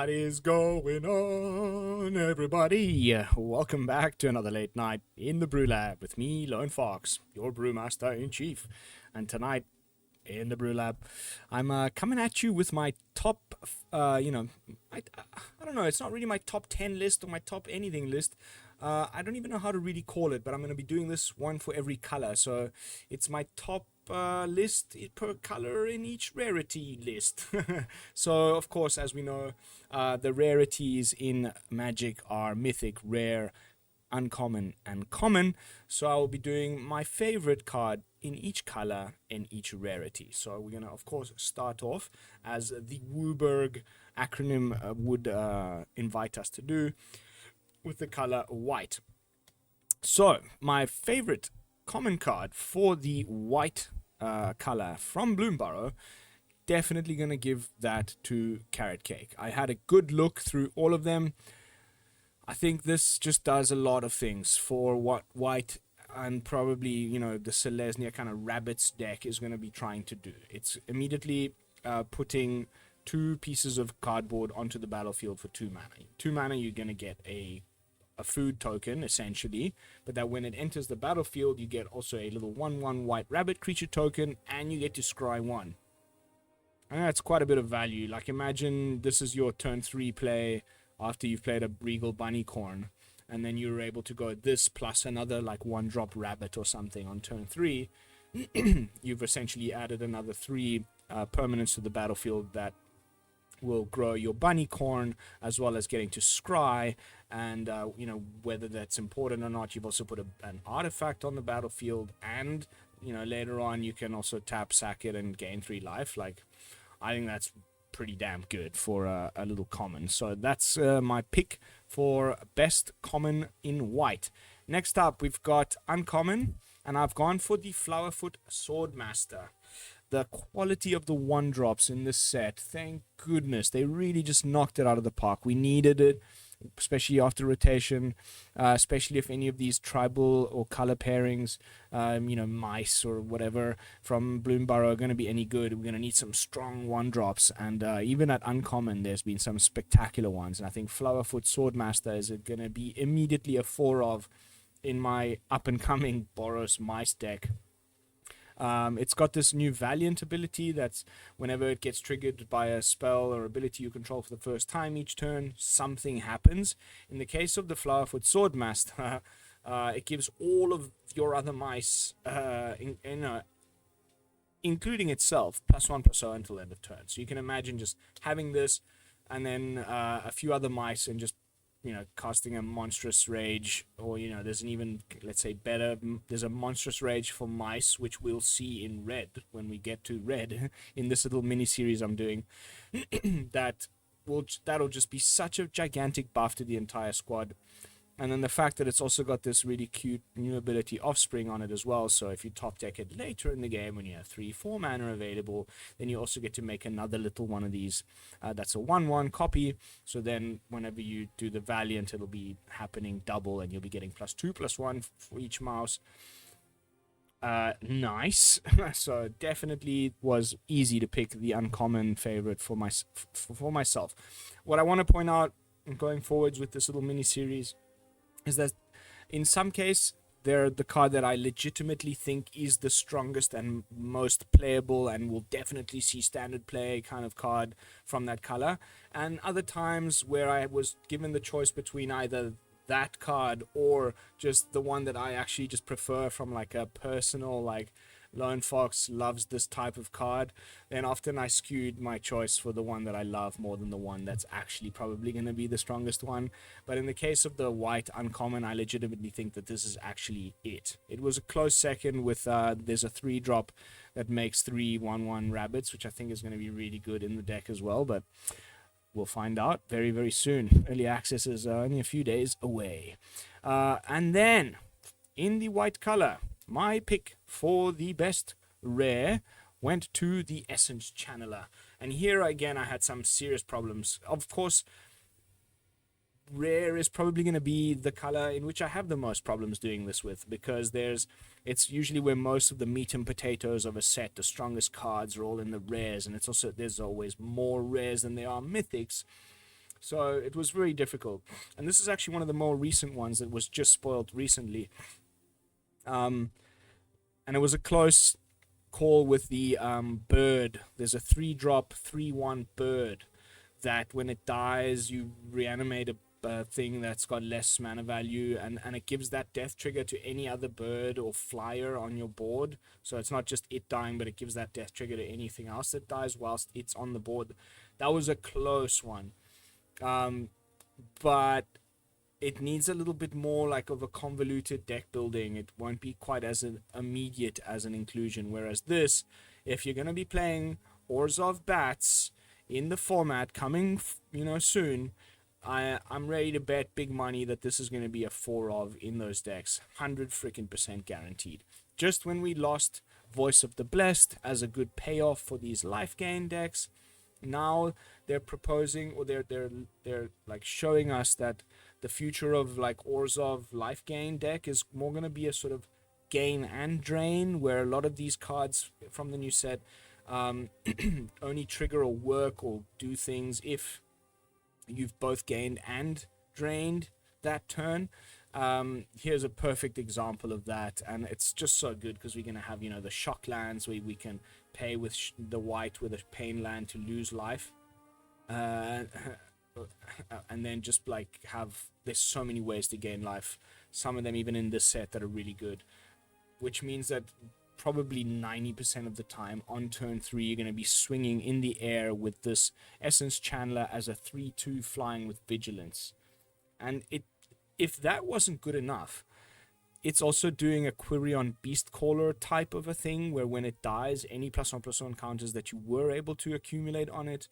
What is going on, everybody? Welcome back to another late night in the BrewLab with me, Lone Fox, your brewmaster in chief. And tonight in the BrewLab, I'm coming at you with my top, I don't know, it's not really my top 10 list or my top anything list. I don't even know how to really call it, but I'm going to be doing this one for every color. So it's my top list per color in each rarity list. So of course, as we know, the rarities in Magic are mythic, rare, uncommon, and common. So I will be doing my favorite card in each color in each rarity. So we're gonna of course start off as the WUBURG acronym would invite us to do, with the color white. So my favorite common card for the white color from Bloomburrow, definitely going to give that to Carrot Cake. I had a good look through all of them. I think this just does a lot of things for what white and probably, you know, the Selesnya kind of rabbits deck is going to be trying to do. It's immediately putting 2 pieces of cardboard onto the battlefield for 2 mana. 2 mana, you're going to get a food token, essentially, but that when it enters the battlefield, you get also a little 1/1 white rabbit creature token, and you get to scry 1. And that's quite a bit of value. Like, imagine this is your turn 3 play after you've played a Regal Bunnycorn, and then you're able to go this plus another, like, 1-drop rabbit or something on turn 3. You've essentially added another 3 permanents to the battlefield that will grow your Bunnycorn, as well as getting to scry. And you know, whether that's important or not, you've also put an artifact on the battlefield, and you know, later on you can also tap, sack it, and gain 3 life. Like, I think that's pretty damn good for a little common. So that's my pick for best common in white. Next up, we've got uncommon, and I've gone for the Flowerfoot Swordmaster. The quality of the 1-drops in this set, thank goodness, they really just knocked it out of the park. We needed it, especially after rotation, especially if any of these tribal or color pairings, you know, mice or whatever from Bloomburrow are going to be any good. We're going to need some strong 1-drops, and even at uncommon, there's been some spectacular ones, and I think Flowerfoot Swordmaster is going to be immediately a 4 of in my up-and-coming Boros Mice deck. It's got this new Valiant ability that's whenever it gets triggered by a spell or ability you control for the first time each turn, something happens. In the case of the Flowerfoot Swordmaster, it gives all of your other mice, including itself, +1/+0 until end of turn. So you can imagine just having this and then a few other mice and just, you know, casting a monstrous rage, or, you know, there's an even, let's say, better, there's a monstrous rage for mice, which we'll see in red when we get to red in this little mini series I'm doing. That'll just be such a gigantic buff to the entire squad. And then the fact that it's also got this really cute new ability Offspring on it as well. So if you top deck it later in the game when you have 3-4 mana available, then you also get to make another little one of these. That's a 1/1 copy. So then whenever you do the Valiant, it'll be happening double, and you'll be getting +2/+1 for each mouse. Nice. So definitely was easy to pick the uncommon favorite for myself. What I want to point out going forwards with this little mini series is that in some case they're the card that I legitimately think is the strongest and most playable and will definitely see standard play kind of card from that color, and other times where I was given the choice between either that card or just the one that I actually just prefer from like a personal, like, Lone Fox loves this type of card, then often I skewed my choice for the one that I love more than the one that's actually probably going to be the strongest one. But in the case of the white uncommon, I legitimately think that this is actually it. It was a close second with, there's a 3-drop that makes 3 1/1 rabbits, which I think is going to be really good in the deck as well, but we'll find out very, very soon. Early access is only a few days away. And then, in the white color, my pick for the best rare went to the Essence Channeler. And here again, I had some serious problems. Of course, rare is probably going to be the color in which I have the most problems doing this with, because it's usually where most of the meat and potatoes of a set, the strongest cards, are all in the rares, and there's always more rares than there are mythics. So it was very difficult. And this is actually one of the more recent ones that was just spoiled recently. And it was a close call with the bird. There's a 3-drop 3/1 bird that when it dies, you reanimate a thing that's got less mana value, and it gives that death trigger to any other bird or flyer on your board. So it's not just it dying, but it gives that death trigger to anything else that dies whilst it's on the board. That was a close one. But it needs a little bit more like of a convoluted deck building. It won't be quite as immediate as an inclusion, whereas this, if you're going to be playing Orzhov Bats in the format coming soon, I'm ready to bet big money that this is going to be a 4 of in those decks, 100% guaranteed. Just when we lost Voice of the Blessed as a good payoff for these life gain decks, now they're proposing, or they're like showing us that the future of like Orzhov life gain deck is more going to be a sort of gain and drain, where a lot of these cards from the new set only trigger or work or do things if you've both gained and drained that turn. Here's a perfect example of that, and it's just so good because we're going to have, the shock lands where we can pay with the white with a pain land to lose life. And then just like there's so many ways to gain life, some of them even in this set that are really good, which means that probably 90% of the time on turn 3 you're going to be swinging in the air with this Essence Channeler as a 3/2 flying with vigilance. And if that wasn't good enough, it's also doing a Quirion Beastcaller type of a thing, where when it dies, any +1/+1 counters that you were able to accumulate on it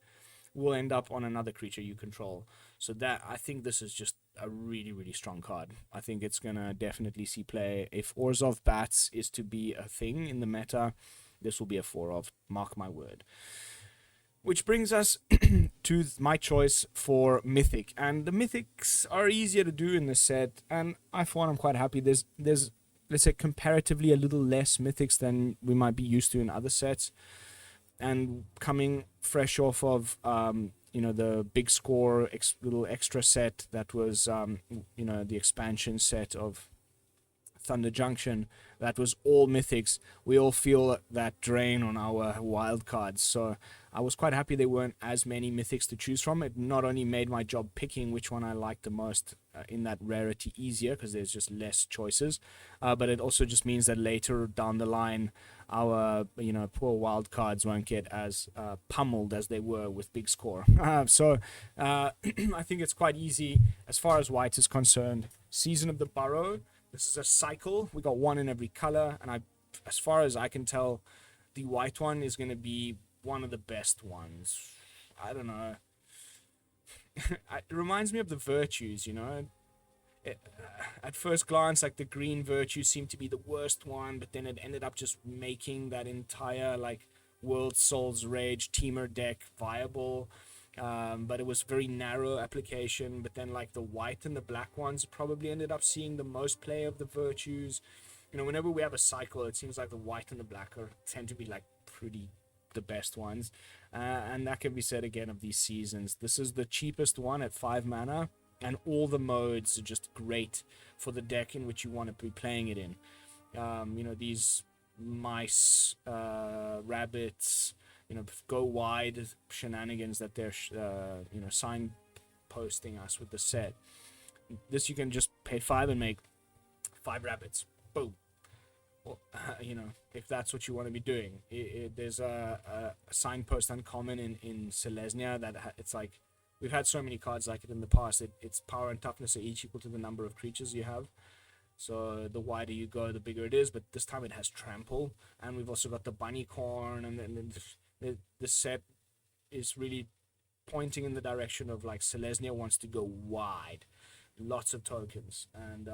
will end up on another creature you control. So that, I think this is just a really, really strong card. I think it's going to definitely see play. If Orzhov Bats is to be a thing in the meta, this will be a 4 of, mark my word. Which brings us to my choice for Mythic. And the Mythics are easier to do in this set, and I, for one, I'm quite happy. There's let's say, comparatively a little less Mythics than we might be used to in other sets. And coming fresh off of the big score little extra set that was the expansion set of Thunder Junction, that was all Mythics, we all feel that drain on our wild cards. So I was quite happy there weren't as many Mythics to choose from. It not only made my job picking which one I liked the most in that Rarity easier, because there's just less choices, but it also just means that later down the line our poor wild cards won't get as pummeled as they were with big score. So I think it's quite easy as far as white is concerned. Season of the Burrow, this is a cycle. We got one in every color, and as far as I can tell, the white one is going to be one of the best ones. I don't know. It reminds me of the Virtues, at first glance, like the green Virtue seemed to be the worst one, but then it ended up just making that entire like World Souls Rage Teamer deck viable. But it was very narrow application. But then like the white and the black ones probably ended up seeing the most play of the Virtues. Whenever we have a cycle, it seems like the white and the black tend to be like pretty the best ones. And that can be said again of these seasons. This is the cheapest one at 5 mana. And all the modes are just great for the deck in which you want to be playing it in. These mice, rabbits, go wide shenanigans that they're, signposting us with the set. This you can just pay 5 and make 5 rabbits. Boom. Well, if that's what you want to be doing. There's a signpost uncommon in Selesnya that it's like, we've had so many cards like it in the past. Its power and toughness are each equal to the number of creatures you have. So the wider you go, the bigger it is. But this time it has trample. And we've also got the bunny corn. And then the set is really pointing in the direction of like Selesnya wants to go wide. Lots of tokens. And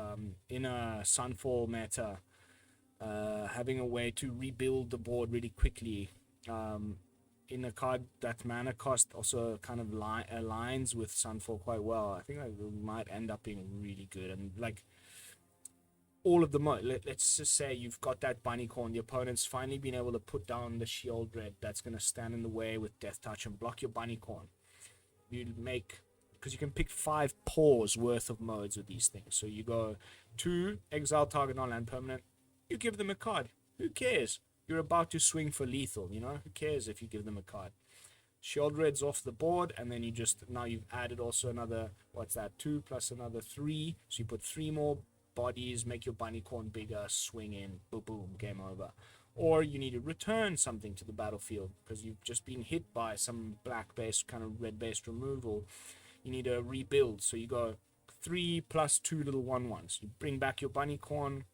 in a Sunfall meta, having a way to rebuild the board really quickly, in a card that mana cost also kind of aligns with Sunfall quite well. I think it might end up being really good. And like all of the let's just say you've got that bunnycorn, the opponent's finally been able to put down the shield red that's going to stand in the way with Death Touch and block your bunnycorn. You make because you can pick 5 paws worth of modes with these things. So you go 2, exile target non-land permanent, you give them a card. Who cares? You're about to swing for lethal, you know? Who cares if you give them a card? Shield Red's off the board, and then you just, now you've added also another, what's that, 2 plus another 3. So you put 3 more bodies, make your bunny corn bigger, swing in, boom, boom, game over. Or you need to return something to the battlefield because you've just been hit by some black-based, kind of red-based removal. You need to rebuild, so you go 3 plus 2 little 1/1s. You bring back your bunny corn,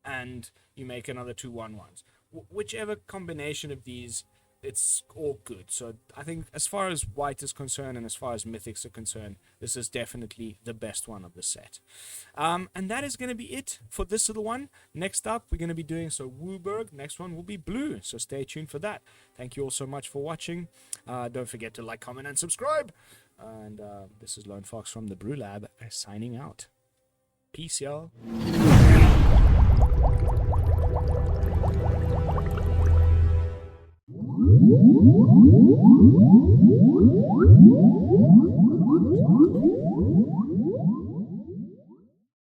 and you make another 2 1/1s. Whichever combination of these, it's all good. So I think as far as white is concerned and as far as mythics are concerned, this is definitely the best one of the set. And that is going to be it for this little one. Next up, we're going to be doing WUBURG. Next one will be blue, so stay tuned for that. Thank you all so much for watching. Don't forget to like, comment, and subscribe. And this is Lone Fox from the BrewLab signing out. Peace, y'all.